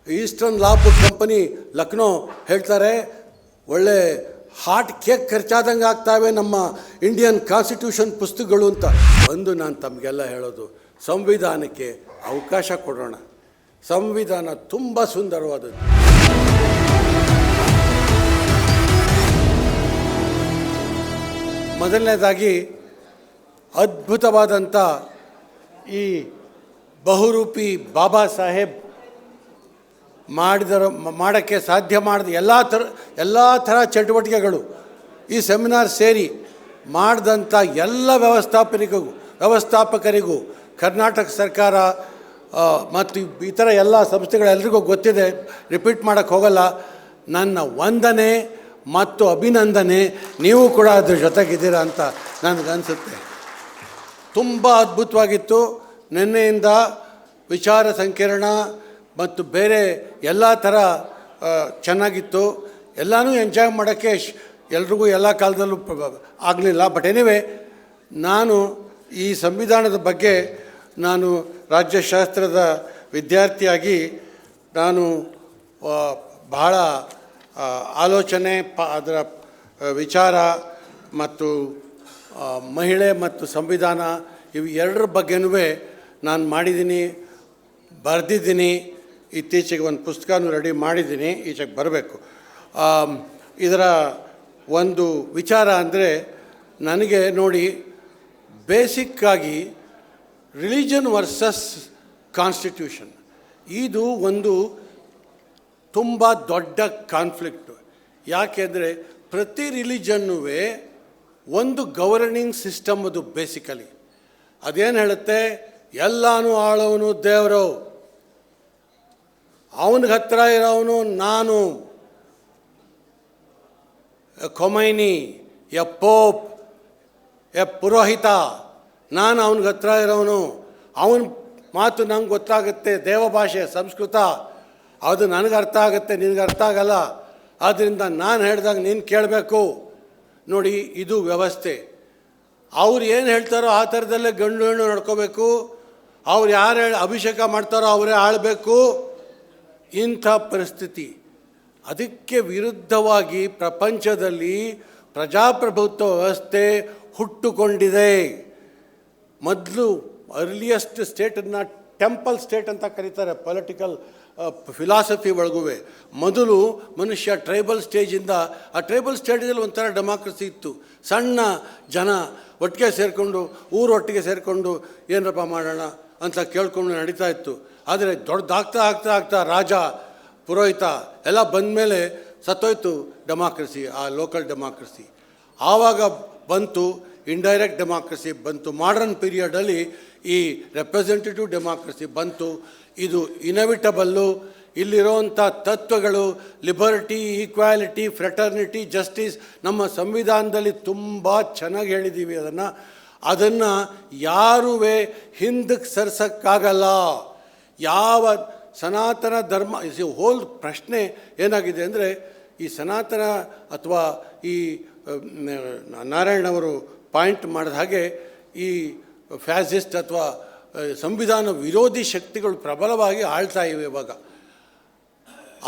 Eastern ಲಾ book company Lucknow ಹೇಳ್ತಾರೆ, ಒಳ್ಳೆ heart cake ಖರ್ಚಾದಂಗೆ ಆಗ್ತಾವೆ ನಮ್ಮ ಇಂಡಿಯನ್ ಕಾನ್ಸ್ಟಿಟ್ಯೂಷನ್ ಪುಸ್ತಕಗಳು ಅಂತ. ಒಂದು ನಾನು ತಮಗೆಲ್ಲ ಹೇಳೋದು, ಸಂವಿಧಾನಕ್ಕೆ ಅವಕಾಶ ಕೊಡೋಣ. ಸಂವಿಧಾನ ತುಂಬ ಸುಂದರವಾದದ್ದು. ಮೊದಲನೇದಾಗಿ ಅದ್ಭುತವಾದಂಥ ಈ ಬಹುರೂಪಿ ಬಾಬಾ ಸಾಹೇಬ್ ಮಾಡೋಕ್ಕೆ ಸಾಧ್ಯ ಮಾಡಿದ ಎಲ್ಲ ಥರ ಚಟುವಟಿಕೆಗಳು ಈ ಸೆಮಿನಾರ್ ಸೇರಿ ಮಾಡಿದಂಥ ಎಲ್ಲ ವ್ಯವಸ್ಥಾಪಕರಿಗೂ ಕರ್ನಾಟಕ ಸರ್ಕಾರ ಮತ್ತು ಇತರ ಎಲ್ಲ ಸಂಸ್ಥೆಗಳೆಲ್ಲರಿಗೂ ಗೊತ್ತಿದೆ, ರಿಪೀಟ್ ಮಾಡೋಕ್ಕೆ ಹೋಗಲ್ಲ. ನನ್ನ ವಂದನೆ ಮತ್ತು ಅಭಿನಂದನೆ. ನೀವು ಕೂಡ ಅದ್ರ ಜೊತೆಗಿದ್ದೀರಾ ಅಂತ ನನಗನ್ಸುತ್ತೆ. ತುಂಬ ಅದ್ಭುತವಾಗಿತ್ತು. ನಿನ್ನೆಯಿಂದ ವಿಚಾರ ಸಂಕಿರಣ ಮತ್ತು ಬೇರೆ ಎಲ್ಲ ಥರ ಚೆನ್ನಾಗಿತ್ತು. ಎಲ್ಲನೂ ಎಂಜಾಯ್ ಮಾಡೋಕ್ಕೆ ಎಲ್ರಿಗೂ ಎಲ್ಲ ಕಾಲದಲ್ಲೂ ಆಗಲಿಲ್ಲ. ಬಟ್ ಎನಿವೆ, ನಾನು ಈ ಸಂವಿಧಾನದ ಬಗ್ಗೆ ನಾನು ರಾಜ್ಯಶಾಸ್ತ್ರದ ವಿದ್ಯಾರ್ಥಿಯಾಗಿ ನಾನು ಬಹಳ ಆಲೋಚನೆ ಅದರ ವಿಚಾರ ಮತ್ತು ಮಹಿಳೆ ಮತ್ತು ಸಂವಿಧಾನ ಇವು ಎರಡರ ಬಗ್ಗೆನೂ ನಾನು ಮಾಡಿದ್ದೀನಿ, ಬರೆದಿದ್ದೀನಿ. ಇತ್ತೀಚೆಗೆ ಒಂದು ಪುಸ್ತಕನೂ ರೆಡಿ ಮಾಡಿದ್ದೀನಿ, ಈಚೆಗೆ ಬರಬೇಕು. ಇದರ ಒಂದು ವಿಚಾರ ಅಂದರೆ, ನನಗೆ ನೋಡಿ, ಬೇಸಿಕ್ಕಾಗಿ ರಿಲಿಜನ್ ವರ್ಸಸ್ ಕಾನ್ಸ್ಟಿಟ್ಯೂಷನ್ ಇದು ಒಂದು ತುಂಬ ದೊಡ್ಡ ಕಾನ್ಫ್ಲಿಕ್ಟು. ಯಾಕೆಂದರೆ ಪ್ರತಿ ರಿಲಿಜನ್ನೂ ಒಂದು ಗವರ್ನಿಂಗ್ ಸಿಸ್ಟಮ್ ಅದು ಬೇಸಿಕಲಿ. ಅದೇನು ಹೇಳುತ್ತೆ, ಎಲ್ಲನೂ ಆಳವನು ದೇವರು, ಅವನಿಗೆ ಹತ್ತಿರ ಇರೋವನು ನಾನು, ಖೊಮೈನಿ, ಎ ಪೋಪ್, ಎ ಪುರೋಹಿತ, ನಾನು ಅವನಿಗೆ ಹತ್ತಿರ ಇರೋವನು, ಅವನ ಮಾತು ನಂಗೆ ಗೊತ್ತಾಗುತ್ತೆ, ದೇವಭಾಷೆ ಸಂಸ್ಕೃತ, ಅದು ನನಗೆ ಅರ್ಥ ಆಗುತ್ತೆ, ನಿನಗೆ ಅರ್ಥ ಆಗಲ್ಲ, ಆದ್ದರಿಂದ ನಾನು ಹೇಳಿದಾಗ ನೀನು ಕೇಳಬೇಕು. ನೋಡಿ, ಇದು ವ್ಯವಸ್ಥೆ. ಅವ್ರು ಏನು ಹೇಳ್ತಾರೋ ಆ ಥರದಲ್ಲೇ ಗಂಡು ಹೆಣ್ಣು ನಡ್ಕೋಬೇಕು. ಅವ್ರು ಯಾರು ಅಭಿಷೇಕ ಮಾಡ್ತಾರೋ ಅವರೇ ಆಳಬೇಕು. ಇಂಥ ಪರಿಸ್ಥಿತಿ. ಅದಕ್ಕೆ ವಿರುದ್ಧವಾಗಿ ಪ್ರಪಂಚದಲ್ಲಿ ಪ್ರಜಾಪ್ರಭುತ್ವ ವ್ಯವಸ್ಥೆ ಹುಟ್ಟುಕೊಂಡಿದೆ. ಮೊದಲು ಅರ್ಲಿಯಸ್ಟ್ ಸ್ಟೇಟನ್ನು ಟೆಂಪಲ್ ಸ್ಟೇಟ್ ಅಂತ ಕರೀತಾರೆ ಪೊಲಿಟಿಕಲ್ ಫಿಲಾಸಫಿ ಒಳಗೂ. ಮೊದಲು ಮನುಷ್ಯ ಟ್ರೈಬಲ್ ಸ್ಟೇಜಿಂದ, ಆ ಟ್ರೈಬಲ್ ಸ್ಟೇಜಲ್ಲಿ ಒಂಥರ ಡೆಮಾಕ್ರಸಿ ಇತ್ತು. ಸಣ್ಣ ಜನ ಒಟ್ಟಿಗೆ ಸೇರಿಕೊಂಡು, ಊರೊಟ್ಟಿಗೆ ಸೇರಿಕೊಂಡು ಏನಪ್ಪ ಮಾಡೋಣ ಅಂತ ಕೇಳ್ಕೊಂಡು ನಡೀತಾ ಇತ್ತು. ಆದರೆ ದೊಡ್ಡದಾಗ್ತಾ ಆಗ್ತಾ ಆಗ್ತಾ ರಾಜ ಪುರೋಹಿತ ಎಲ್ಲ ಬಂದಮೇಲೆ ಸತ್ತೋಯ್ತು ಡೆಮಾಕ್ರಸಿ, ಆ ಲೋಕಲ್ ಡೆಮಾಕ್ರಸಿ. ಆವಾಗ ಬಂತು ಇಂಡೈರೆಕ್ಟ್ ಡೆಮಾಕ್ರಸಿ ಬಂತು. ಮಾಡರ್ನ್ ಪೀರಿಯಡಲ್ಲಿ ಈ ರೆಪ್ರೆಸೆಂಟೇಟಿವ್ ಡೆಮಾಕ್ರಸಿ ಬಂತು. ಇದು ಇನ್ಎವಿಟಬಲ್ಲು. ಇಲ್ಲಿರೋವಂಥ ತತ್ವಗಳು ಲಿಬರ್ಟಿ, ಈಕ್ವಾಲಿಟಿ, ಫ್ರೆಟರ್ನಿಟಿ, ಜಸ್ಟಿಸ್ ನಮ್ಮ ಸಂವಿಧಾನದಲ್ಲಿ ತುಂಬ ಚೆನ್ನಾಗಿ ಹೇಳಿದ್ದೀವಿ. ಅದನ್ನು ಯಾರೂ ಹಿಂದಕ್ಕೆ ಸರ್ಸೋಕ್ಕಾಗಲ್ಲ. ಯಾವ ಸನಾತನ ಧರ್ಮ ಹೋಲ್ ಪ್ರಶ್ನೆ ಏನಾಗಿದೆ ಅಂದರೆ, ಈ ಸನಾತನ ಅಥವಾ ಈ ನಾರಾಯಣವರು ಪಾಯಿಂಟ್ ಮಾಡಿದ ಹಾಗೆ ಈ ಫ್ಯಾಸಿಸ್ಟ್ ಅಥವಾ ಸಂವಿಧಾನ ವಿರೋಧಿ ಶಕ್ತಿಗಳು ಪ್ರಬಲವಾಗಿ ಆಳ್ತಾ ಇವೆ ಇವಾಗ.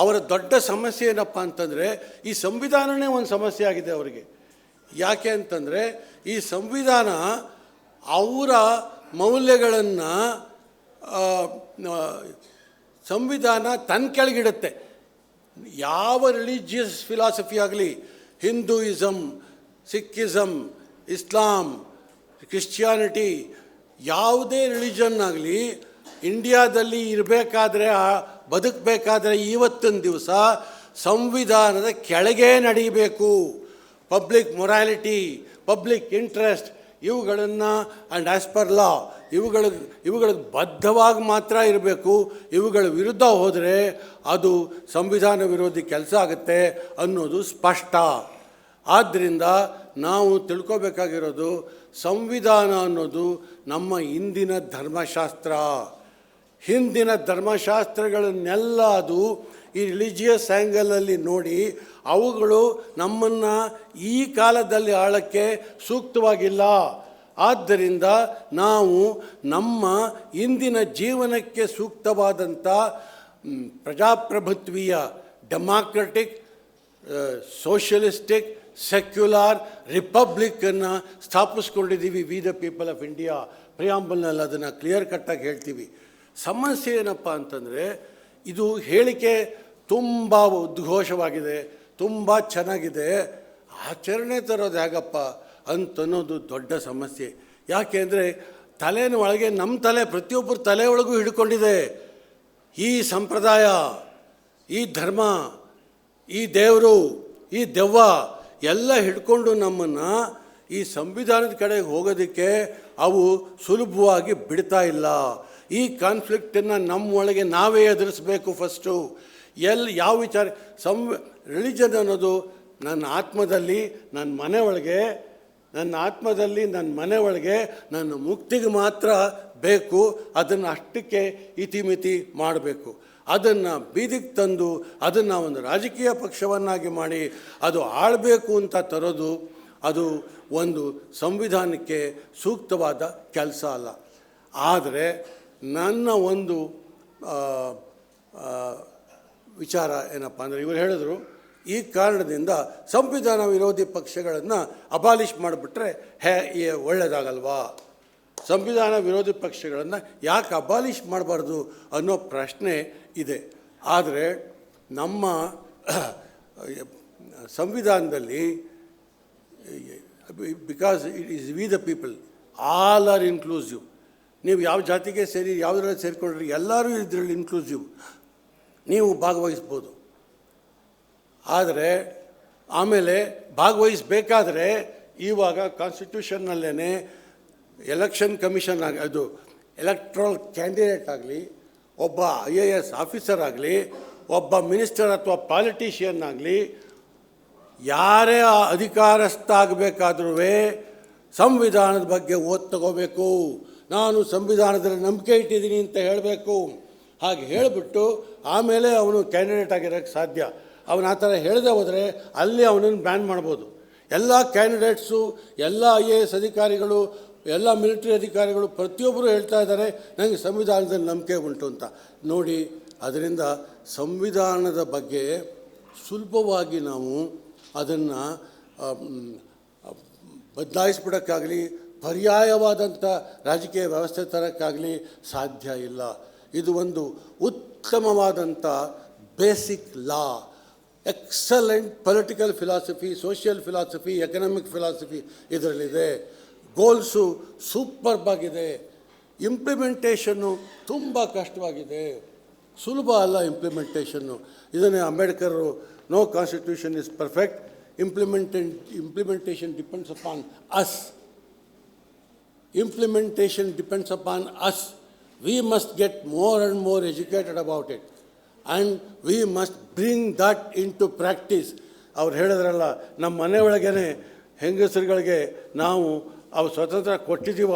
ಅವರ ದೊಡ್ಡ ಸಮಸ್ಯೆ ಏನಪ್ಪ ಅಂತಂದರೆ, ಈ ಸಂವಿಧಾನವೇ ಒಂದು ಸಮಸ್ಯೆ ಆಗಿದೆ ಅವರಿಗೆ. ಯಾಕೆ ಅಂತಂದರೆ, ಈ ಸಂವಿಧಾನ ಅವರ ಮೌಲ್ಯಗಳನ್ನು ಸಂವಿಧಾನ ತನ್ನ ಕೆಳಗಿಡುತ್ತೆ. ಯಾವ ರಿಲಿಜಿಯಸ್ ಫಿಲಾಸಫಿ ಆಗಲಿ, ಹಿಂದೂಯಿಸಮ್, ಸಿಕ್ಕಿಸಮ್, ಇಸ್ಲಾಂ, ಕ್ರಿಶ್ಚಿಯಾನಿಟಿ, ಯಾವುದೇ ರಿಲಿಜನ್ ಆಗಲಿ ಇಂಡಿಯಾದಲ್ಲಿ ಇರಬೇಕಾದ್ರೆ, ಬದುಕಬೇಕಾದ್ರೆ ಇವತ್ತಿನ ದಿವಸ ಸಂವಿಧಾನದ ಕೆಳಗೆ ನಡೀಬೇಕು. ಪಬ್ಲಿಕ್ ಮೊರಾಲಿಟಿ, ಪಬ್ಲಿಕ್ ಇಂಟ್ರೆಸ್ಟ್ ಇವುಗಳನ್ನು ಆ್ಯಂಡ್ ಆ್ಯಸ್ ಪರ್ ಲಾ ಇವುಗಳಿಗೆ ಬದ್ಧವಾಗಿ ಮಾತ್ರ ಇರಬೇಕು. ಇವುಗಳ ವಿರುದ್ಧ ಹೋದರೆ ಅದು ಸಂವಿಧಾನ ವಿರೋಧಿ ಕೆಲಸ ಆಗುತ್ತೆ ಅನ್ನೋದು ಸ್ಪಷ್ಟ. ಆದ್ದರಿಂದ ನಾವು ತಿಳ್ಕೊಬೇಕಾಗಿರೋದು, ಸಂವಿಧಾನ ಅನ್ನೋದು ನಮ್ಮ ಇಂದಿನ ಧರ್ಮಶಾಸ್ತ್ರ. ಹಿಂದಿನ ಧರ್ಮಶಾಸ್ತ್ರಗಳನ್ನೆಲ್ಲ ಅದು ಈ ರಿಲಿಜಿಯಸ್ ಆ್ಯಂಗಲಲ್ಲಿ ನೋಡಿ ಅವುಗಳು ನಮ್ಮನ್ನು ಈ ಕಾಲದಲ್ಲಿ ಆಳಕ್ಕೆ ಸೂಕ್ತವಾಗಿಲ್ಲ. ಆದ್ದರಿಂದ ನಾವು ನಮ್ಮ ಇಂದಿನ ಜೀವನಕ್ಕೆ ಸೂಕ್ತವಾದಂಥ ಪ್ರಜಾಪ್ರಭುತ್ವೀಯ ಡೆಮಾಕ್ರೆಟಿಕ್ ಸೋಷಿಯಲಿಸ್ಟಿಕ್ ಸೆಕ್ಯುಲಾರ್ ರಿಪಬ್ಲಿಕ್ಕನ್ನು ಸ್ಥಾಪಿಸ್ಕೊಂಡಿದ್ದೀವಿ. We the people of India ಪ್ರಿಯಾಂಬಲ್ನಲ್ಲಿ ಅದನ್ನು ಕ್ಲಿಯರ್ ಕಟ್ಟಾಗಿ ಹೇಳ್ತೀವಿ. ಸಮಸ್ಯೆ ಏನಪ್ಪ ಅಂತಂದರೆ ಇದು ಹೇಳಿಕೆ ತುಂಬ ಉದ್ಘೋಷವಾಗಿದೆ, ತುಂಬ ಚೆನ್ನಾಗಿದೆ, ಆಚರಣೆ ತರೋದು ಹೇಗಪ್ಪ ಅಂತನ್ನೋದು ದೊಡ್ಡ ಸಮಸ್ಯೆ. ಯಾಕೆ ಅಂದರೆ ತಲೆನ ಒಳಗೆ ನಮ್ಮ ತಲೆ ಪ್ರತಿಯೊಬ್ಬರ ತಲೆ ಒಳಗೂ ಹಿಡ್ಕೊಂಡಿದೆ. ಈ ಸಂಪ್ರದಾಯ, ಈ ಧರ್ಮ, ಈ ದೇವರು, ಈ ದೆವ್ವ ಎಲ್ಲ ಹಿಡ್ಕೊಂಡು ನಮ್ಮನ್ನು ಈ ಸಂವಿಧಾನದ ಕಡೆಗೆ ಹೋಗೋದಕ್ಕೆ ಅವು ಸುಲಭವಾಗಿ ಬಿಡ್ತಾ ಇಲ್ಲ. ಈ ಕಾನ್ಫ್ಲಿಕ್ಟನ್ನು ನಮ್ಮೊಳಗೆ ನಾವೇ ಎದುರಿಸಬೇಕು. ಫಸ್ಟು ಯಾವ ವಿಚಾರ ರಿಲಿಜನ್ ಅನ್ನೋದು ನನ್ನ ಆತ್ಮದಲ್ಲಿ, ನನ್ನ ಮನೆ ಒಳಗೆ ನನ್ನ ಮುಕ್ತಿಗೆ ಮಾತ್ರ ಬೇಕು. ಅದನ್ನು ಅಷ್ಟಕ್ಕೆ ಇತಿಮಿತಿ ಮಾಡಬೇಕು. ಅದನ್ನು ಬೀದಿಗೆ ತಂದು ಅದನ್ನು ಒಂದು ರಾಜಕೀಯ ಪಕ್ಷವನ್ನಾಗಿ ಮಾಡಿ ಅದು ಆಳಬೇಕು ಅಂತ ತರೋದು ಅದು ಒಂದು ಸಂವಿಧಾನಕ್ಕೆ ಸೂಕ್ತವಾದ ಕೆಲಸ ಅಲ್ಲ. ಆದರೆ ನನ್ನ ಒಂದು ವಿಚಾರ ಏನಪ್ಪ ಅಂದರೆ, ಇವರು ಹೇಳಿದ್ರು ಈ ಕಾರಣದಿಂದ ಸಂವಿಧಾನ ವಿರೋಧಿ ಪಕ್ಷಗಳನ್ನು ಅಬಾಲಿಷ್ ಮಾಡಿಬಿಟ್ರೆ ಒಳ್ಳೆಯದಾಗಲ್ವಾ? ಸಂವಿಧಾನ ವಿರೋಧಿ ಪಕ್ಷಗಳನ್ನು ಯಾಕೆ ಅಬಾಲಿಷ್ ಮಾಡಬಾರ್ದು ಅನ್ನೋ ಪ್ರಶ್ನೆ ಇದೆ. ಆದರೆ ನಮ್ಮ ಸಂವಿಧಾನದಲ್ಲಿ because it is V the people, all are inclusive. ನೀವು ಯಾವ ಜಾತಿಗೆ ಸೇರಿ ಯಾವುದ್ರಲ್ಲಿ ಸೇರಿಕೊಂಡ್ರಿ ಎಲ್ಲರೂ ಇದರಲ್ಲಿ ಇನ್ಕ್ಲೂಸಿವ್, ನೀವು ಭಾಗವಹಿಸ್ಬೋದು. ಆದರೆ ಆಮೇಲೆ ಭಾಗವಹಿಸಬೇಕಾದ್ರೆ ಇವಾಗ ಕಾನ್ಸ್ಟಿಟ್ಯೂಷನ್ನಲ್ಲೇ ಎಲೆಕ್ಷನ್ ಕಮಿಷನ್ ಅದು ಎಲೆಕ್ಟ್ರಲ್ ಕ್ಯಾಂಡಿಡೇಟ್ ಆಗಲಿ, ಒಬ್ಬ IAS ಆಫೀಸರ್ ಆಗಲಿ, ಒಬ್ಬ ಮಿನಿಸ್ಟರ್ ಅಥವಾ ಪಾಲಿಟಿಷಿಯನ್ ಆಗಲಿ, ಯಾರೇ ಅಧಿಕಾರಸ್ಥ ಆಗಬೇಕಾದ್ರೂ ಸಂವಿಧಾನದ ಬಗ್ಗೆ ಓದ್ ತಗೋಬೇಕು. ನಾನು ಸಂವಿಧಾನದಲ್ಲಿ ನಂಬಿಕೆ ಇಟ್ಟಿದ್ದೀನಿ ಅಂತ ಹೇಳಬೇಕು. ಹಾಗೆ ಹೇಳಿಬಿಟ್ಟು ಆಮೇಲೆ ಅವನು ಕ್ಯಾಂಡಿಡೇಟ್ ಆಗಿರೋಕ್ಕೆ ಸಾಧ್ಯ. ಅವನು ಆ ಥರ ಹೇಳದೆ ಹೋದರೆ ಅಲ್ಲಿ ಅವನನ್ನು ಬ್ಯಾನ್ ಮಾಡ್ಬೋದು. ಎಲ್ಲ ಕ್ಯಾಂಡಿಡೇಟ್ಸು, ಎಲ್ಲ IAS ಅಧಿಕಾರಿಗಳು, ಎಲ್ಲ ಮಿಲಿಟರಿ ಅಧಿಕಾರಿಗಳು ಪ್ರತಿಯೊಬ್ಬರು ಹೇಳ್ತಾ ಇದ್ದಾರೆ ನನಗೆ ಸಂವಿಧಾನದಲ್ಲಿ ನಂಬಿಕೆ ಉಂಟು ಅಂತ. ನೋಡಿ, ಅದರಿಂದ ಸಂವಿಧಾನದ ಬಗ್ಗೆ ಸುಲಭವಾಗಿ ನಾವು ಅದನ್ನು ಬದಲಾಯಿಸ್ಬಿಡೋಕ್ಕಾಗಲಿ, ಪರ್ಯಾಯವಾದಂಥ ರಾಜಕೀಯ ವ್ಯವಸ್ಥೆ ತರೋಕ್ಕಾಗಲಿ ಸಾಧ್ಯ ಇಲ್ಲ. ಇದು ಒಂದು ಉತ್ತಮವಾದಂಥ basic law, excellent political philosophy, social philosophy, economic philosophy ಇದರಲ್ಲಿದೆ. ಗೋಲ್ಸು ಸೂಪರ್ಬ್ ಆಗಿದೆ. ಇಂಪ್ಲಿಮೆಂಟೇಷನ್ನು ತುಂಬ ಕಷ್ಟವಾಗಿದೆ, ಸುಲಭ ಅಲ್ಲ ಇಂಪ್ಲಿಮೆಂಟೇಷನ್ನು. ಇದನ್ನೇ Ambedkar no constitution is perfect, implementation depends upon us. Implementation depends upon us. We must get more and more educated about it and we must bring that into practice. ಅವ್ರು ಹೇಳಿದ್ರಲ್ಲ, ನಮ್ಮ ಮನೆಯೊಳಗೇ ಹೆಂಗಸರುಗಳಿಗೆ ನಾವು ಅವು ಸ್ವತಂತ್ರ ಕೊಟ್ಟಿದ್ದೀವ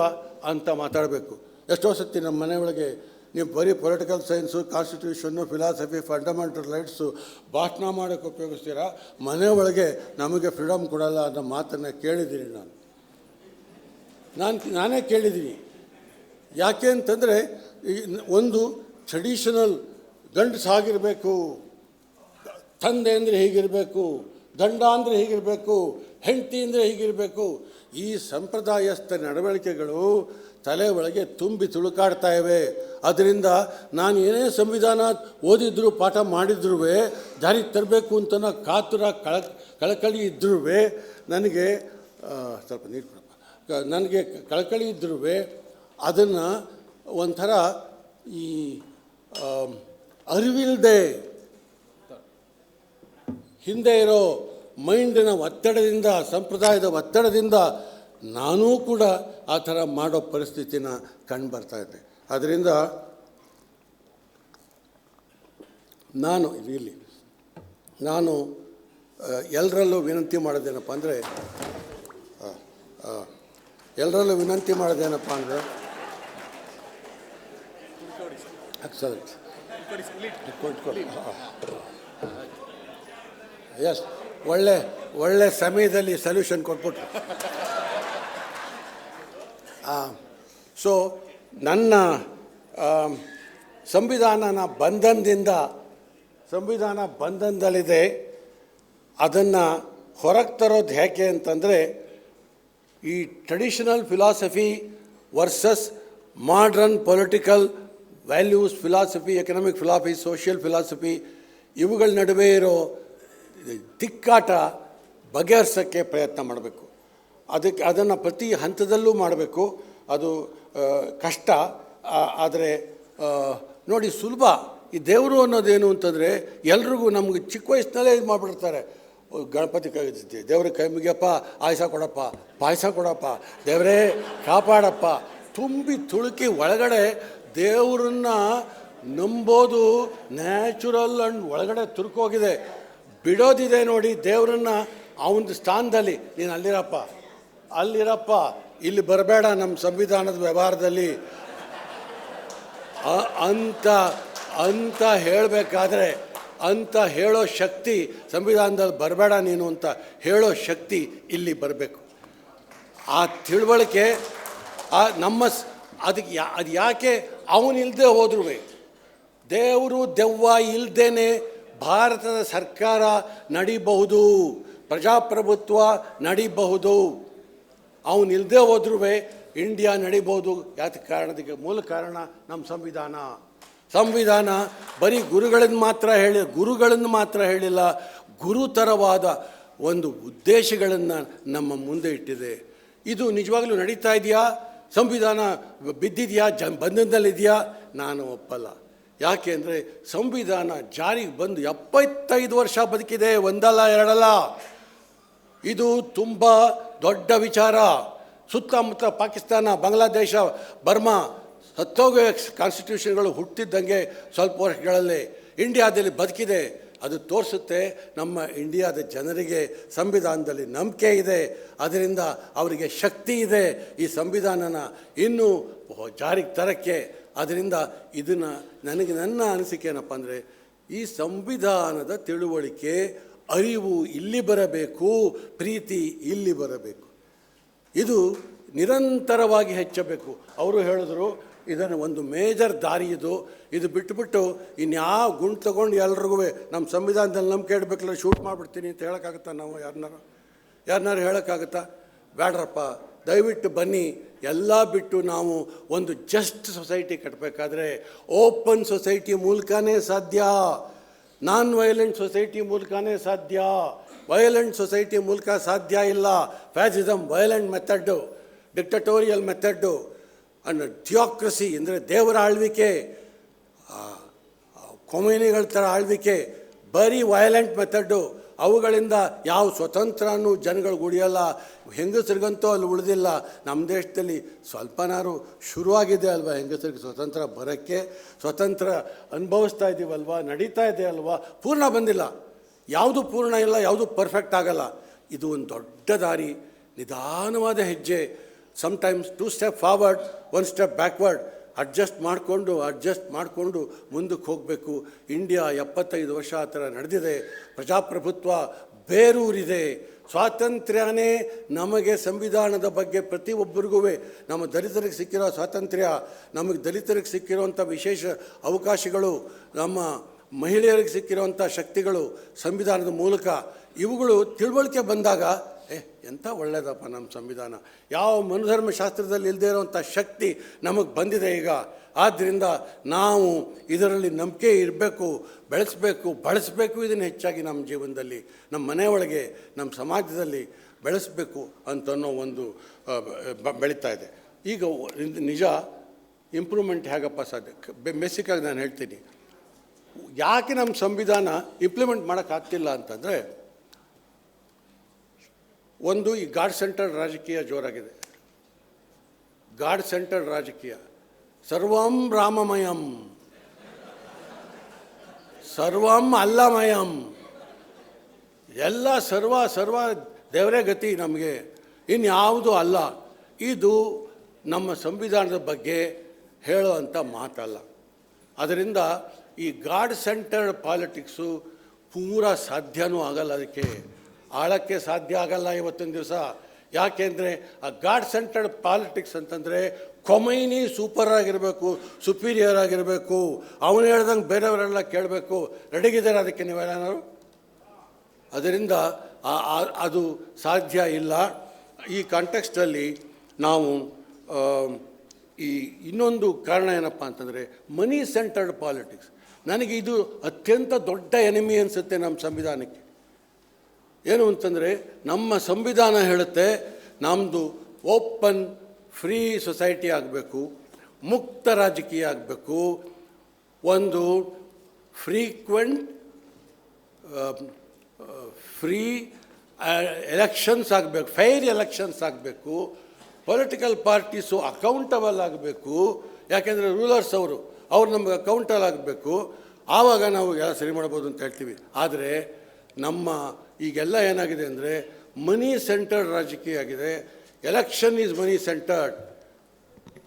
ಅಂತ ಮಾತಾಡಬೇಕು. ಎಷ್ಟೋ ಸತಿ ನಮ್ಮ ಮನೆಯೊಳಗೆ ನೀವು ಬರೀ political science, constitution, philosophy, fundamental rights ಭಾಷಣ ಮಾಡೋಕ್ಕೆ ಉಪಯೋಗಿಸ್ತೀರಾ, ಮನೆಯೊಳಗೆ ನಮಗೆ ಫ್ರೀಡಮ್ ಕೊಡಲ್ಲ ಅನ್ನೋ ಮಾತನ್ನು ಕೇಳಿದ್ದೀನಿ. ನಾನೇ ಕೇಳಿದ್ದೀನಿ. ಯಾಕೆ ಅಂತಂದರೆ ಒಂದು ಟ್ರೆಡಿಷನಲ್ ಗಂಡಸಾಗಿರಬೇಕು, ತಂದೆ ಅಂದರೆ ಹೀಗಿರಬೇಕು, ಗಂಡ ಅಂದರೆ ಹೀಗಿರಬೇಕು, ಹೆಂಡತಿ ಅಂದರೆ ಹೀಗಿರಬೇಕು. ಈ ಸಂಪ್ರದಾಯಸ್ಥ ನಡವಳಿಕೆಗಳು ತಲೆ ಒಳಗೆ ತುಂಬಿ ತುಳುಕಾಡ್ತಾ ಇವೆ. ಅದರಿಂದ ನಾನು ಏನೇ ಸಂವಿಧಾನ ಓದಿದ್ರು, ಪಾಠ ಮಾಡಿದ್ರೂ, ದಾರಿ ತರಬೇಕು ಅಂತ ಕಾತುರ ಕಳಕಳಿ ಇದ್ರೂ, ನನಗೆ ಸ್ವಲ್ಪ ನೀರು ಕೊಡಪ್ಪ, ನನಗೆ ಕಳಕಳಿ ಇದ್ರೂ ಅದನ್ನು ಒಂಥರ ಈ ಅರಿವಿಲ್ಲದೆ ಹಿಂದೆ ಇರೋ ಮೈಂಡಿನ ಒತ್ತಡದಿಂದ, ಸಂಪ್ರದಾಯದ ಒತ್ತಡದಿಂದ ನಾನೂ ಕೂಡ ಆ ಥರ ಮಾಡೋ ಪರಿಸ್ಥಿತಿನ ಕಂಡುಬರ್ತಾಯಿದ್ದೆ. ಅದರಿಂದ ನಾನು ಎಲ್ಲರಲ್ಲೂ ವಿನಂತಿ ಮಾಡೋದೇನಪ್ಪ ಅಂದರೆ ಎಕ್ಸಲೆಂಟ್ ಎಸ್, ಒಳ್ಳೆ ಸಮಯದಲ್ಲಿ ಸೊಲ್ಯೂಷನ್ ಕೊಟ್ಬಿಟ್ರು. ಸೊ ನನ್ನ ಸಂವಿಧಾನ ಬಂಧನದಲ್ಲಿದೆ. ಅದನ್ನು ಹೊರಗೆ ತರೋದು ಹೇಗೆ ಅಂತಂದರೆ, ಈ traditional philosophy versus modern political values philosophy, economic philosophy, social philosophy, ಇವುಗಳ ನಡುವೆ ಇರೋ ತಿಕ್ಕಾಟ ಬಗೆಹರಿಸೋಕ್ಕೆ ಪ್ರಯತ್ನ ಮಾಡಬೇಕು. ಅದನ್ನು ಪ್ರತಿ ಹಂತದಲ್ಲೂ ಮಾಡಬೇಕು. ಅದು ಕಷ್ಟ. ಆದರೆ ನೋಡಿ, ಸುಲಭ. ಈ ದೇವರು ಅನ್ನೋದೇನು ಅಂತಂದರೆ, ಎಲ್ರಿಗೂ ನಮ್ಗೆ ಚಿಕ್ಕ ವಯಸ್ಸಿನಲ್ಲೇ ಇದು ಮಾಡಿಬಿಡ್ತಾರೆ. ಗಣಪತಿ ದೇವ್ರಿಗೆ ಕೈ ಮುಗಿಯಪ್ಪ, ಆಯಸ ಕೊಡಪ್ಪ, ಪಾಯಸ ಕೊಡಪ್ಪ, ದೇವರೇ ಕಾಪಾಡಪ್ಪ, ತುಂಬಿ ತುಳುಕಿ ಒಳಗಡೆ ದೇವರನ್ನ ನಂಬೋದು ನ್ಯಾಚುರಲ್ ಅಂಡ್ ಒಳಗಡೆ ತುರುಕೋಗಿದೆ. ಬಿಡೋದಿದೆ ನೋಡಿ ದೇವರನ್ನ ಅವನ ಸ್ಥಾನದಲ್ಲಿ. ನೀನು ಅಲ್ಲಿರಪ್ಪ, ಇಲ್ಲಿ ಬರಬೇಡ ನಮ್ಮ ಸಂವಿಧಾನದ ವ್ಯವಹಾರದಲ್ಲಿ ಅಂತ ಹೇಳಬೇಕಾದ್ರೆ, ಅಂತ ಹೇಳೋ ಶಕ್ತಿ ಸಂವಿಧಾನದಲ್ಲಿ ಬರಬೇಡ ನೀನು ಅಂತ ಹೇಳೋ ಶಕ್ತಿ ಇಲ್ಲಿ ಬರಬೇಕು. ಆ ತಿಳುವಳಿಕೆ ಅದು ಯಾಕೆ ಅವನಿಲ್ಲದೆ ಹೋದ್ರೂ ದೇವರು ದೆವ್ವ ಇಲ್ಲದೇನೆ ಭಾರತದ ಸರ್ಕಾರ ನಡಿಬಹುದು, ಪ್ರಜಾಪ್ರಭುತ್ವ ನಡಿಬಹುದು. ಅವನಿಲ್ಲದೆ ಹೋದ್ರೂ ಇಂಡಿಯಾ ನಡಿಬೋದು. ಯಾಕೆ ಕಾರಣದಕ್ಕೆ ಮೂಲ ಕಾರಣ ನಮ್ಮ ಸಂವಿಧಾನ ಬರೀ ಗುರುಗಳನ್ನು ಮಾತ್ರ ಹೇಳಿಲ್ಲ, ಗುರುತರವಾದ ಒಂದು ಉದ್ದೇಶಗಳನ್ನು ನಮ್ಮ ಮುಂದೆ ಇಟ್ಟಿದೆ. ಇದು ನಿಜವಾಗ್ಲೂ ನಡೀತಾ ಇದೆಯಾ? ಸಂವಿಧಾನ ಬಿದ್ದಿದೆಯಾ? ಬಂಧನದಲ್ಲಿದೆಯಾ? ನಾನು ಒಪ್ಪಲ್ಲ. ಯಾಕೆ ಅಂದರೆ ಸಂವಿಧಾನ ಜಾರಿಗೆ ಬಂದು 75 ವರ್ಷ ಬದುಕಿದೆ, ಒಂದಲ್ಲ ಎರಡಲ್ಲ. ಇದು ತುಂಬ ದೊಡ್ಡ ವಿಚಾರ. ಸುತ್ತಮುತ್ತ ಪಾಕಿಸ್ತಾನ, ಬಾಂಗ್ಲಾದೇಶ, ಬರ್ಮಾ ಹತ್ತೋಗೋ ಕಾನ್ಸ್ಟಿಟ್ಯೂಷನ್ಗಳು ಹುಟ್ಟಿದ್ದಂಗೆ ಸ್ವಲ್ಪ ವರ್ಷಗಳಲ್ಲಿ ಇಂಡಿಯಾದಲ್ಲಿ ಬದುಕಿದೆ. ಅದು ತೋರಿಸುತ್ತೆ ನಮ್ಮ ಇಂಡಿಯಾದ ಜನರಿಗೆ ಸಂವಿಧಾನದಲ್ಲಿ ನಂಬಿಕೆ ಇದೆ, ಅದರಿಂದ ಅವರಿಗೆ ಶಕ್ತಿ ಇದೆ ಈ ಸಂವಿಧಾನನ ಇನ್ನೂ ಜಾರಿಗೆ ತರಕ್ಕೆ. ಅದರಿಂದ ಇದನ್ನು ನನ್ನ ಅನಿಸಿಕೆ ಏನಪ್ಪ ಅಂದರೆ, ಈ ಸಂವಿಧಾನದ ತಿಳುವಳಿಕೆ, ಅರಿವು ಇಲ್ಲಿ ಬರಬೇಕು, ಪ್ರೀತಿ ಇಲ್ಲಿ ಬರಬೇಕು. ಇದು ನಿರಂತರವಾಗಿ ಹೆಚ್ಚಬೇಕು. ಅವರು ಹೇಳಿದ್ರು ಇದನ್ನು ಒಂದು ಮೇಜರ್ ದಾರಿ ಇದು ಬಿಟ್ಟುಬಿಟ್ಟು ಇನ್ಯಾವ ಗುಂಡು ತೊಗೊಂಡು ಎಲ್ರಿಗೂ ನಮ್ಮ ಸಂವಿಧಾನದಲ್ಲಿ ನಂಬಿಕೆ ಇಡಬೇಕಲ್ಲ, ಶೂಟ್ ಮಾಡಿಬಿಡ್ತೀನಿ ಅಂತ ಹೇಳೋಕ್ಕಾಗುತ್ತಾ? ನಾವು ಯಾರನ್ನಾರು ಹೇಳೋಕ್ಕಾಗುತ್ತಾ? ಬೇಡ್ರಪ್ಪ, ದಯವಿಟ್ಟು ಬನ್ನಿ, ಎಲ್ಲ ಬಿಟ್ಟು ನಾವು ಒಂದು ಜಸ್ಟ್ ಸೊಸೈಟಿ ಕಟ್ಟಬೇಕಾದ್ರೆ ಓಪನ್ ಸೊಸೈಟಿ ಮೂಲಕನೇ ಸಾಧ್ಯ, ನಾನ್ ವೈಲೆಂಟ್ ಸೊಸೈಟಿ ಮೂಲಕನೇ ಸಾಧ್ಯ. ವೈಲೆಂಟ್ ಸೊಸೈಟಿ ಮೂಲಕ ಸಾಧ್ಯ ಇಲ್ಲ. Fascism violent method, dictatorial method, and theocracy ಅಂದರೆ ದೇವರ ಆಳ್ವಿಕೆ, ಕೊಮ್ಯುನಿಗಳ ಥರ ಆಳ್ವಿಕೆ, ಬರೀ ವೈಲೆಂಟ್ ಮೆಥಡ್ಡು. ಅವುಗಳಿಂದ ಯಾವ ಸ್ವತಂತ್ರನೂ ಜನಗಳಿಗೆ ಉಳಿಯಲ್ಲ. ಹೆಂಗಸರಿಗಂತೂ ಅಲ್ಲಿ ಉಳಿದಿಲ್ಲ. ನಮ್ಮ ದೇಶದಲ್ಲಿ ಸ್ವಲ್ಪನಾರು ಶುರುವಾಗಿದೆ ಅಲ್ವಾ ಹೆಂಗಸರಿಗೆ ಸ್ವತಂತ್ರ ಬರೋಕ್ಕೆ, ಸ್ವತಂತ್ರ ಅನುಭವಿಸ್ತಾ ಇದ್ದೀವಲ್ವ, ನಡೀತಾ ಇದೆ ಅಲ್ವಾ. ಪೂರ್ಣ ಬಂದಿಲ್ಲ, ಯಾವುದು ಪೂರ್ಣ ಇಲ್ಲ, ಯಾವುದು ಪರ್ಫೆಕ್ಟ್ ಆಗಲ್ಲ. ಇದು ಒಂದು ದೊಡ್ಡ ದಾರಿ, ನಿಧಾನವಾದ ಹೆಜ್ಜೆ. Sometimes 2 step forward, 1 step backward. Adjust ಮಾಡಿಕೊಂಡು ಮುಂದಕ್ಕೆ ಹೋಗಬೇಕು. ಇಂಡಿಯಾ 75 ವರ್ಷ ಆ ಥರ ನಡೆದಿದೆ. ಪ್ರಜಾಪ್ರಭುತ್ವ ಬೇರೂರಿದೆ. ಸ್ವಾತಂತ್ರ್ಯನೇ ನಮಗೆ ಸಂವಿಧಾನದ ಬಗ್ಗೆ ಪ್ರತಿಯೊಬ್ಬರಿಗೂ, ನಮ್ಮ ದಲಿತರಿಗೆ ಸಿಕ್ಕಿರೋ ಸ್ವಾತಂತ್ರ್ಯ, ನಮಗೆ ದಲಿತರಿಗೆ ಸಿಕ್ಕಿರೋಂಥ ವಿಶೇಷ ಅವಕಾಶಗಳು, ನಮ್ಮ ಮಹಿಳೆಯರಿಗೆ ಸಿಕ್ಕಿರೋಂಥ ಶಕ್ತಿಗಳು ಸಂವಿಧಾನದ ಮೂಲಕ, ಇವುಗಳು ತಿಳುವಳಿಕೆ ಬಂದಾಗ ಎಂಥ ಒಳ್ಳೆಯದಪ್ಪ ನಮ್ಮ ಸಂವಿಧಾನ. ಯಾವ ಮನುಧರ್ಮಶಾಸ್ತ್ರದಲ್ಲಿ ಇಲ್ಲದೇ ಇರೋವಂಥ ಶಕ್ತಿ ನಮಗೆ ಬಂದಿದೆ ಈಗ. ಆದ್ದರಿಂದ ನಾವು ಇದರಲ್ಲಿ ನಂಬಿಕೆ ಇರಬೇಕು, ಬಳಸಬೇಕು. ಇದನ್ನು ಹೆಚ್ಚಾಗಿ ನಮ್ಮ ಜೀವನದಲ್ಲಿ, ನಮ್ಮ ಮನೆಯೊಳಗೆ, ನಮ್ಮ ಸಮಾಜದಲ್ಲಿ ಬೆಳೆಸಬೇಕು ಅಂತನ್ನೋ ಒಂದು ಬೆಳೀತಾ ಇದೆ. ಈಗ ನಿಜ ಇಂಪ್ರೂವ್ಮೆಂಟ್ ಹೇಗಪ್ಪ ಸಾಧ್ಯ? ಬೇಸಿಕ್ಕಾಗಿ ನಾನು ಹೇಳ್ತೀನಿ, ಯಾಕೆ ನಮ್ಮ ಸಂವಿಧಾನ ಇಂಪ್ಲಿಮೆಂಟ್ ಮಾಡೋಕ್ಕಾಗ್ತಿಲ್ಲ ಅಂತಂದರೆ, ಒಂದು ಈ ಗಾಡ್ ಸೆಂಟರ್ಡ್ ರಾಜಕೀಯ ಜೋರಾಗಿದೆ. ಗಾಡ್ ಸೆಂಟರ್ಡ್ ರಾಜಕೀಯ, ಸರ್ವಂ ರಾಮಮಯಂ, ಸರ್ವಂ ಅಲ್ಲಮಯಂ, ಎಲ್ಲ ಸರ್ವ ದೇವರೇ ಗತಿ ನಮಗೆ, ಇನ್ಯಾವುದೂ ಅಲ್ಲ. ಇದು ನಮ್ಮ ಸಂವಿಧಾನದ ಬಗ್ಗೆ ಹೇಳೋ ಅಂಥ ಮಾತಲ್ಲ. ಅದರಿಂದ ಈ ಗಾಡ್ ಸೆಂಟರ್ಡ್ ಪಾಲಿಟಿಕ್ಸು ಪೂರ ಸಾಧ್ಯವೂ ಆಗಲ್ಲ. ಅದಕ್ಕೆ ಆಳಕ್ಕೆ ಸಾಧ್ಯ ಆಗಲ್ಲ ಇವತ್ತಿನ ದಿವಸ. ಯಾಕೆಂದರೆ ಆ ಗಾಡ್ ಸೆಂಟರ್ಡ್ ಪಾಲಿಟಿಕ್ಸ್ ಅಂತಂದರೆ ಕೊಮೈನಿ ಸೂಪರ್ ಆಗಿರಬೇಕು, ಸುಪೀರಿಯರ್ ಆಗಿರಬೇಕು, ಅವನು ಹೇಳ್ದಂಗೆ ಬೇರೆಯವರೆಲ್ಲ ಕೇಳಬೇಕು. ರೆಡಿಗಿದ್ದಾರೆ ಅದಕ್ಕೆ ನೀವೆಲ್ಲರೂ? ಅದರಿಂದ ಅದು ಸಾಧ್ಯ ಇಲ್ಲ. ಈ ಕಾಂಟೆಕ್ಸ್ಟಲ್ಲಿ ನಾವು ಈ ಇನ್ನೊಂದು ಕಾರಣ ಏನಪ್ಪ ಅಂತಂದರೆ ಮನಿ ಸೆಂಟರ್ಡ್ ಪಾಲಿಟಿಕ್ಸ್. ನನಗೆ ಇದು ಅತ್ಯಂತ ದೊಡ್ಡ ಎನಿಮಿ ಅನಿಸುತ್ತೆ ನಮ್ಮ ಸಂವಿಧಾನಕ್ಕೆ. ಏನು ಅಂತಂದರೆ ನಮ್ಮ ಸಂವಿಧಾನ ಹೇಳುತ್ತೆ ನಮ್ಮದು ಓಪನ್ ಫ್ರೀ ಸೊಸೈಟಿ ಆಗಬೇಕು, ಮುಕ್ತ ರಾಜಕೀಯ ಆಗಬೇಕು, ಒಂದು ಫ್ರೀಕ್ವೆಂಟ್ ಫ್ರೀ ಎಲೆಕ್ಷನ್ಸ್ ಆಗಬೇಕು, ಫೈರ್ ಎಲೆಕ್ಷನ್ಸ್ ಆಗಬೇಕು, ಪೊಲಿಟಿಕಲ್ ಪಾರ್ಟೀಸು ಅಕೌಂಟಬಲ್ ಆಗಬೇಕು. ಯಾಕೆಂದರೆ ರೂಲರ್ಸ್ ಅವ್ರು ನಮಗೆ ಅಕೌಂಟಬಲ್ ಆಗಬೇಕು. ಆವಾಗ ನಾವು ಎಲ್ಲ ಸರಿ ಮಾಡ್ಬೋದು ಅಂತ ಹೇಳ್ತೀವಿ. ಆದರೆ ನಮ್ಮ ಈಗೆಲ್ಲ ಏನಾಗಿದೆ ಅಂದರೆ ಮನಿ ಸೆಂಟರ್ಡ್ ರಾಜಕೀಯ ಆಗಿದೆ. Election is money centred,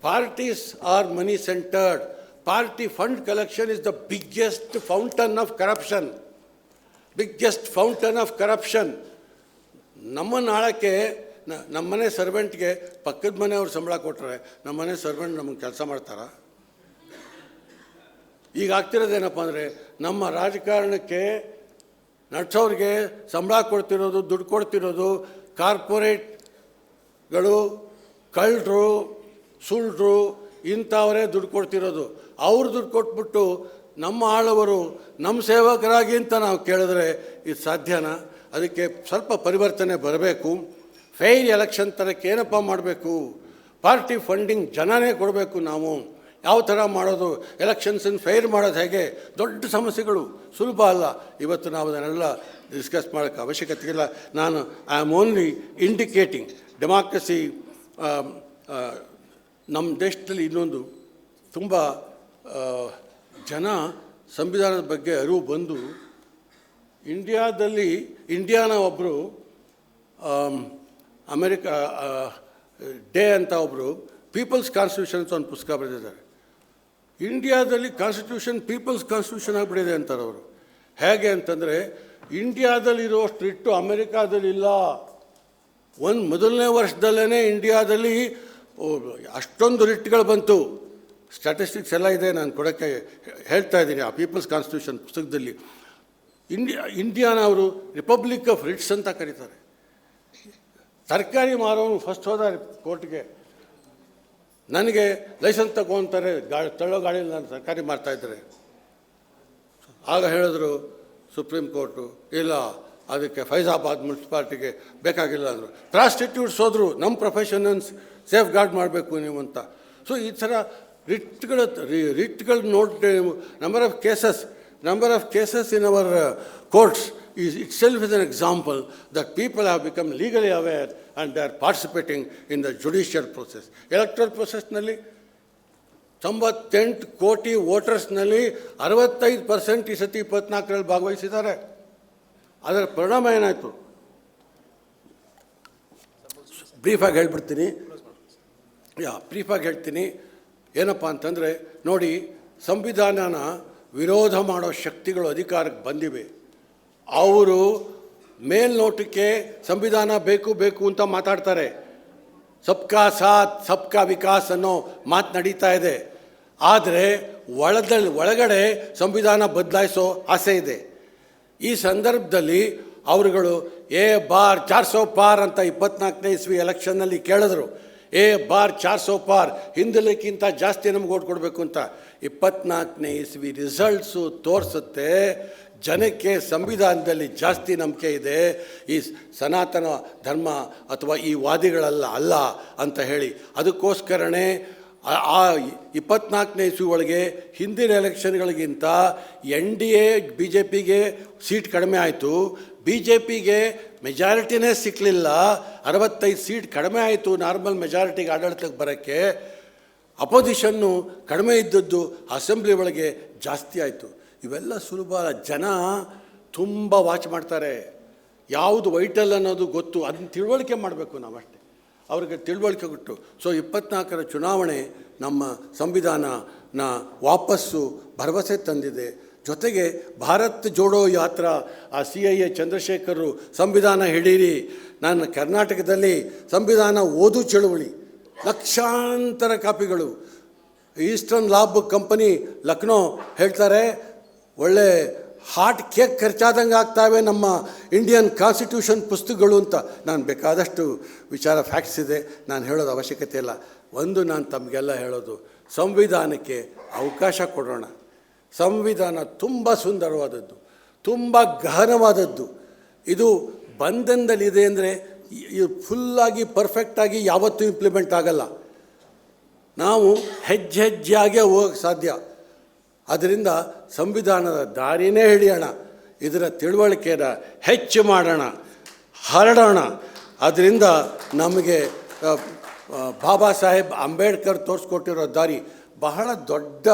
parties are money centred, party fund collection is the biggest fountain of corruption, biggest fountain of corruption. ನಮ್ಮನ್ನು ಆಳಕ್ಕೆ ನಮ್ಮನೆ ಸರ್ವೆಂಟ್ಗೆ ಪಕ್ಕದ ಮನೆಯವ್ರು ಸಂಬಳ ಕೊಟ್ಟರೆ ನಮ್ಮನೆ ಸರ್ವೆಂಟ್ ನಮಗೆ ಕೆಲಸ ಮಾಡ್ತಾರಾ? ಈಗ ಆಗ್ತಿರೋದೇನಪ್ಪ ಅಂದರೆ ನಮ್ಮ ರಾಜಕಾರಣಕ್ಕೆ ನಡ್ಸೋರಿಗೆ ಸಂಬಳ ಕೊಡ್ತಿರೋದು, ದುಡ್ಡು ಕೊಡ್ತಿರೋದು ಕಾರ್ಪೊರೇಟ್ಗಳು, ಕಳ್ಳರು, ಸುಳ್ಳರು, ಇಂಥವರೇ ದುಡ್ಡು ಕೊಡ್ತಿರೋದು. ಅವ್ರು ದುಡ್ಡು ಕೊಟ್ಬಿಟ್ಟು ನಮ್ಮ ಆಳವರು ನಮ್ಮ ಸೇವಕರಾಗಿ ಅಂತ ನಾವು ಕೇಳಿದ್ರೆ ಇದು ಸಾಧ್ಯನಾ? ಅದಕ್ಕೆ ಸ್ವಲ್ಪ ಪರಿವರ್ತನೆ ಬರಬೇಕು. ಫೈರ್ ಎಲೆಕ್ಷನ್ ಥರಕ್ಕೆ ಏನಪ್ಪ ಮಾಡಬೇಕು? ಪಾರ್ಟಿ ಫಂಡಿಂಗ್ ಜನನೇ ಕೊಡಬೇಕು. ನಾವು ಯಾವ ಥರ ಮಾಡೋದು, ಎಲೆಕ್ಷನ್ಸನ್ನು ಫೈರ್ ಮಾಡೋದು ಹೇಗೆ? ದೊಡ್ಡ ಸಮಸ್ಯೆಗಳು, ಸುಲಭ ಅಲ್ಲ. ಇವತ್ತು ನಾವು ಅದನ್ನೆಲ್ಲ ಡಿಸ್ಕಸ್ ಮಾಡೋಕ್ಕೆ ಅವಶ್ಯಕತೆ ಇಲ್ಲ. ನಾನು I am only indicating democracy. ನಮ್ಮ ದೇಶದಲ್ಲಿ ಇನ್ನೊಂದು ತುಂಬ ಜನ ಸಂವಿಧಾನದ ಬಗ್ಗೆ ಅರಿವು ಬಂದು ಇಂಡಿಯಾನ ಒಬ್ಬರು ಅಮೆರಿಕಾ ಡೇ ಅಂತ ಒಬ್ಬರು ಪೀಪಲ್ಸ್ ಕಾನ್ಸ್ಟಿಟ್ಯೂಷನ್ ಅಂತ ಒಂದು ಪುಸ್ತಕ ಬರೆದಿದ್ದಾರೆ. ಇಂಡಿಯಾದಲ್ಲಿ ಕಾನ್ಸ್ಟಿಟ್ಯೂಷನ್ ಪೀಪಲ್ಸ್ ಕಾನ್ಸ್ಟಿಟ್ಯೂಷನ್ ಆಗಿಬಿಟ್ಟಿದೆ ಅಂತಾರೆ ಅವರು. ಹೇಗೆ ಅಂತಂದರೆ ಇಂಡಿಯಾದಲ್ಲಿರೋ ಸ್ಟ್ರಿಕ್ಟು ಅಮೆರಿಕಾದಲ್ಲಿಲ್ಲ. ಮೊದಲನೇ ವರ್ಷದಲ್ಲೇ ಇಂಡಿಯಾದಲ್ಲಿ ಅಷ್ಟೊಂದು ರಿಟ್ಗಳು ಬಂತು. ಸ್ಟ್ಯಾಟಿಸ್ಟಿಕ್ಸ್ ಎಲ್ಲ ಇದೆ, ನಾನು ಕೊಡೋಕ್ಕೆ ಹೇಳ್ತಾ ಇದ್ದೀನಿ. ಆ ಪೀಪಲ್ಸ್ ಕಾನ್ಸ್ಟಿಟ್ಯೂಷನ್ ಪುಸ್ತಕದಲ್ಲಿ ಇಂಡಿಯಾನ ಅವರು ರಿಪಬ್ಲಿಕ್ ಆಫ್ ರಿಟ್ಸ್ ಅಂತ ಕರೀತಾರೆ. ತರಕಾರಿ ಮಾರೋನು ಫಸ್ಟ್ ಹೋದ ಕೋರ್ಟ್ಗೆ, ನನಗೆ ಲೈಸೆನ್ಸ್ ತಗೊಂತಾರೆ, ತಳ್ಳೋ ಗಾಡಿಯಲ್ಲಿ ನಾನು ತರಕಾರಿ ಮಾರ್ತಾಯಿದ್ದಾರೆ. ಆಗ ಹೇಳಿದ್ರು ಸುಪ್ರೀಂ ಕೋರ್ಟು, ಇಲ್ಲ ಅದಕ್ಕೆ ಫೈಜಾಬಾದ್ ಮುನ್ಸಿಪಾಲ್ಟಿಗೆ ಬೇಕಾಗಿಲ್ಲ ಅಂದರು. ಪ್ರಾಸ್ಟಿಟ್ಯೂಟ್ಸ್ ಹೋದರು, ನಮ್ಮ ಪ್ರೊಫೆಷನಲ್ಸ್ ಸೇಫ್ ಗಾರ್ಡ್ ಮಾಡಬೇಕು ನೀವು ಅಂತ. ಸೊ ಈ ಥರ ರಿಟ್ಗಳು ನೋಡಿ number of cases in our courts is itself is an example that people have become legally aware and they are participating in the judicial process. Electoral processನಲ್ಲಿ 98 ಕೋಟಿ ವೋಟರ್ಸ್ನಲ್ಲಿ 65% ಈ ಸತಿ 24ರಲ್ಲಿ ಭಾಗವಹಿಸಿದ್ದಾರೆ. ಅದರ ಪರಿಣಾಮ ಏನಾಯಿತು? ಬ್ರೀಫಾಗಿ ಹೇಳ್ತೀನಿ. ಏನಪ್ಪ ಅಂತಂದರೆ ನೋಡಿ, ಸಂವಿಧಾನನ ವಿರೋಧ ಮಾಡೋ ಶಕ್ತಿಗಳು ಅಧಿಕಾರಕ್ಕೆ ಬಂದಿವೆ. ಅವರು ಮೇಲ್ನೋಟಕ್ಕೆ ಸಂವಿಧಾನ ಬೇಕು ಅಂತ ಮಾತಾಡ್ತಾರೆ. ಸಬ್ಕಾ ಸಾಥ್ ಸಬ್ಕಾ ವಿಕಾಸ್ ಅನ್ನೋ ಮಾತು ನಡೀತಾ ಇದೆ. ಆದರೆ ಒಳಗಡೆ ಸಂವಿಧಾನ ಬದಲಾಯಿಸೋ ಆಸೆ ಇದೆ. ಈ ಸಂದರ್ಭದಲ್ಲಿ ಅವರುಗಳು A/400 ಪಾರ್ ಅಂತ 24ನೇ ಇಸ್ವಿ ಎಲೆಕ್ಷನ್ನಲ್ಲಿ ಕೇಳಿದ್ರು. A/400 ಪಾರ್, ಹಿಂದಲಿಕ್ಕಿಂತ ಜಾಸ್ತಿ ನಮ್ಗೆ ಓಟ್ ಕೊಡಬೇಕು ಅಂತ. 24ನೇ ಇಸ್ವಿ ರಿಸಲ್ಟ್ಸು ತೋರಿಸುತ್ತೆ ಜನಕ್ಕೆ ಸಂವಿಧಾನದಲ್ಲಿ ಜಾಸ್ತಿ ನಂಬಿಕೆ ಇದೆ, ಈ ಸನಾತನ ಧರ್ಮ ಅಥವಾ ಈ ವಾದಿಗಳಲ್ಲ ಅಲ್ಲ ಅಂತ ಹೇಳಿ. ಅದಕ್ಕೋಸ್ಕರನೇ ಆ 24ನೇ ಇಸ್ವಿ ಒಳಗೆ ಹಿಂದಿನ ಎಲೆಕ್ಷನ್ಗಳಿಗಿಂತ NDA BJPಗೆ ಸೀಟ್ ಕಡಿಮೆ ಆಯಿತು. BJPಗೆ ಮೆಜಾರಿಟಿನೇ ಸಿಕ್ಕಲಿಲ್ಲ, 65 ಸೀಟ್ ಕಡಿಮೆ ಆಯಿತು ನಾರ್ಮಲ್ ಮೆಜಾರಿಟಿಗೆ ಆಡಳಿತಕ್ಕೆ ಬರೋಕ್ಕೆ. ಅಪೋಸಿಷನ್ನು ಕಡಿಮೆ ಇದ್ದದ್ದು ಅಸೆಂಬ್ಲಿ ಒಳಗೆ ಜಾಸ್ತಿ ಆಯಿತು. ಇವೆಲ್ಲ ಸುಲಭ. ಜನ ತುಂಬ ವಾಚ್ ಮಾಡ್ತಾರೆ, ಯಾವುದು ವೈಟಲ್ ಅನ್ನೋದು ಗೊತ್ತು, ಅದನ್ನ ತಿಳುವಳಿಕೆ ಮಾಡಬೇಕು ನಾವಷ್ಟೇ, ಅವ್ರಿಗೆ ತಿಳುವಳಿಕೆ ಕೊಟ್ಟು. ಸೊ 24ರ ಚುನಾವಣೆ ನಮ್ಮ ಸಂವಿಧಾನನ ವಾಪಸ್ಸು ಭರವಸೆ ತಂದಿದೆ. ಜೊತೆಗೆ ಭಾರತ್ ಜೋಡೋ ಯಾತ್ರಾ, ಆ CIA ಚಂದ್ರಶೇಖರರು ಸಂವಿಧಾನ ಹಿಡೀರಿ, ನಾನು ಕರ್ನಾಟಕದಲ್ಲಿ ಸಂವಿಧಾನ ಓದು ಚಳುವಳಿ ಲಕ್ಷಾಂತರ ಕಾಪಿಗಳು. ಈಸ್ಟರ್ನ್ ಲಾಬ್ ಕಂಪನಿ ಲಕ್ನೋ ಹೇಳ್ತಾರೆ, ಒಳ್ಳೆ ಹಾಟ್ ಕೇಕ್ ಖರ್ಚಾದಂಗೆ ಆಗ್ತಾವೆ ನಮ್ಮ ಇಂಡಿಯನ್ ಕಾನ್ಸ್ಟಿಟ್ಯೂಷನ್ ಪುಸ್ತಕಗಳು ಅಂತ. ನಾನು ಬೇಕಾದಷ್ಟು ವಿಚಾರ ಫ್ಯಾಕ್ಟ್ಸ್ ಇದೆ, ನಾನು ಹೇಳೋದು ಅವಶ್ಯಕತೆ ಇಲ್ಲ. ಒಂದು ನಾನು ತಮಗೆಲ್ಲ ಹೇಳೋದು, ಸಂವಿಧಾನಕ್ಕೆ ಅವಕಾಶ ಕೊಡೋಣ. ಸಂವಿಧಾನ ತುಂಬ ಸುಂದರವಾದದ್ದು, ತುಂಬ ಗಹನವಾದದ್ದು. ಇದು ಬಂಧನದಲ್ಲಿದೆ ಅಂದರೆ ಫುಲ್ಲಾಗಿ ಪರ್ಫೆಕ್ಟಾಗಿ ಯಾವತ್ತೂ ಇಂಪ್ಲಿಮೆಂಟ್ ಆಗಲ್ಲ. ನಾವು ಹೆಜ್ಜೆ ಹೆಜ್ಜೆಯಾಗೆ ಹೋಗೋಕ್ಕೆ ಸಾಧ್ಯ. ಅದರಿಂದ ಸಂವಿಧಾನದ ದಾರಿನೇ ಹಿಡಿಯೋಣ, ಇದರ ತಿಳುವಳಿಕೆನ ಹೆಚ್ಚು ಮಾಡೋಣ, ಹರಡೋಣ. ಅದರಿಂದ ನಮಗೆ ಬಾಬಾ ಸಾಹೇಬ್ ಅಂಬೇಡ್ಕರ್ ತೋರಿಸ್ಕೊಟ್ಟಿರೋ ದಾರಿ ಬಹಳ ದೊಡ್ಡ.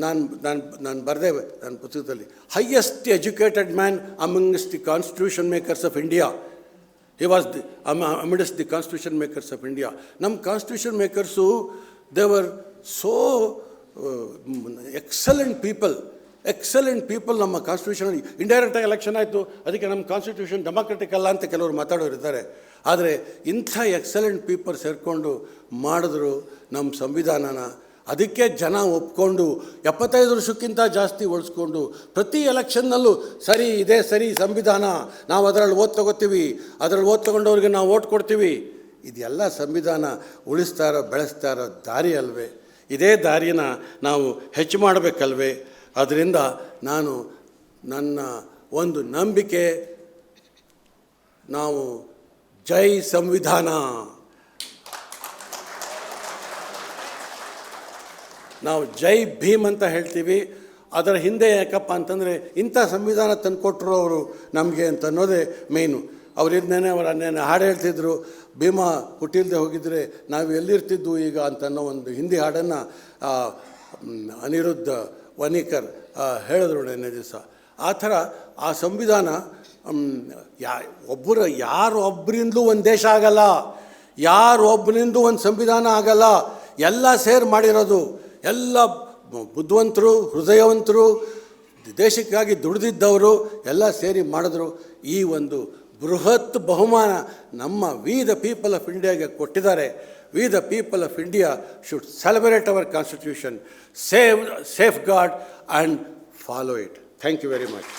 ನಾನು ಬರೆದೆ ನನ್ನ ಪುಸ್ತಕದಲ್ಲಿ, highest educated man amongst the constitution makers of India. He was the amidst the constitution makers of India. ನಮ್ಮ constitution makers they were so excellent people. ನಮ್ಮ ಕಾನ್ಸ್ಟಿಟ್ಯೂಷನಲ್ಲಿ ಇಂಡೈರೆಕ್ಟಾಗಿ ಎಲೆಕ್ಷನ್ ಆಯಿತು, ಅದಕ್ಕೆ ನಮ್ಮ ಕಾನ್ಸ್ಟಿಟ್ಯೂಷನ್ ಡೆಮಾಕ್ರೆಟಿಕ್ ಅಲ್ಲ ಅಂತ ಕೆಲವರು ಮಾತಾಡೋರು ಇದ್ದಾರೆ. ಆದರೆ ಇಂಥ ಎಕ್ಸಲೆಂಟ್ ಪೀಪಲ್ ಸೇರಿಕೊಂಡು ಮಾಡಿದ್ರು ನಮ್ಮ ಸಂವಿಧಾನನ. ಅದಕ್ಕೆ ಜನ ಒಪ್ಕೊಂಡು 75 ವರ್ಷಕ್ಕಿಂತ ಜಾಸ್ತಿ ಉಳಿಸ್ಕೊಂಡು ಪ್ರತಿ ಎಲೆಕ್ಷನ್ನಲ್ಲೂ ಸರಿ ಇದೆ, ಸರಿ ಸಂವಿಧಾನ, ನಾವು ಅದರಲ್ಲಿ ಓಟ್ ತಗೋತೀವಿ, ಅದರಲ್ಲಿ ಓಟ್ ತೊಗೊಂಡವ್ರಿಗೆ ನಾವು ಓಟ್ ಕೊಡ್ತೀವಿ. ಇದೆಲ್ಲ ಸಂವಿಧಾನ ಉಳಿಸ್ತಾ ಇರೋ ಬೆಳೆಸ್ತಾ ಇರೋ ದಾರಿ ಅಲ್ವೇ? ಇದೇ ದಾರಿನ ನಾವು ಹೆಚ್ಚು ಮಾಡಬೇಕಲ್ವೇ? ಅದರಿಂದ ನಾನು ನನ್ನ ಒಂದು ನಂಬಿಕೆ, ನಾವು ಜೈ ಸಂವಿಧಾನ, ನಾವು ಜೈ ಭೀಮ್ ಅಂತ ಹೇಳ್ತೀವಿ. ಅದರ ಹಿಂದೆ ಯಾಕಪ್ಪ ಅಂತಂದರೆ ಇಂಥ ಸಂವಿಧಾನ ತಂದುಕೊಟ್ರು ಅವರು ನಮಗೆ ಅಂತ ಅನ್ನೋದೇ ಮೇಯ್ನು. ಅವರಿದ್ದೇನೆ ನೆನೆ ಹಾಡು ಹೇಳ್ತಿದ್ರು, ಭೀಮ ಹುಟ್ಟಿಲ್ಲದೆ ಹೋಗಿದ್ದರೆ ನಾವು ಎಲ್ಲಿರ್ತಿದ್ದು ಈಗ ಅಂತನ್ನೋ ಒಂದು ಹಿಂದಿ ಹಾಡನ್ನು ಅನಿರುದ್ಧ ವನಿಕರ್ ಹೇಳಿದ್ರು ನೆನ್ನೆ ದಿವಸ. ಆ ಥರ ಆ ಸಂವಿಧಾನ ಯಾರೊಬ್ಬರಿಂದಲೂ ಒಂದು ದೇಶ ಆಗಲ್ಲ, ಯಾರೊಬ್ಬನಿಂದೂ ಒಂದು ಸಂವಿಧಾನ ಆಗಲ್ಲ. ಎಲ್ಲ ಸೇರಿ ಮಾಡಿರೋದು, ಎಲ್ಲ ಬುದ್ಧಿವಂತರು, ಹೃದಯವಂತರು, ದೇಶಕ್ಕಾಗಿ ದುಡಿದಿದ್ದವರು ಎಲ್ಲ ಸೇರಿ ಮಾಡಿದ್ರು. ಈ ಒಂದು ಬೃಹತ್ ಬಹುಮಾನ ನಮ್ಮ ವಿ ದ ಪೀಪಲ್ ಆಫ್ ಇಂಡಿಯಾಗೆ ಕೊಟ್ಟಿದ್ದಾರೆ. We the people of India should celebrate our constitution, safeguard and follow it. Thank you very much.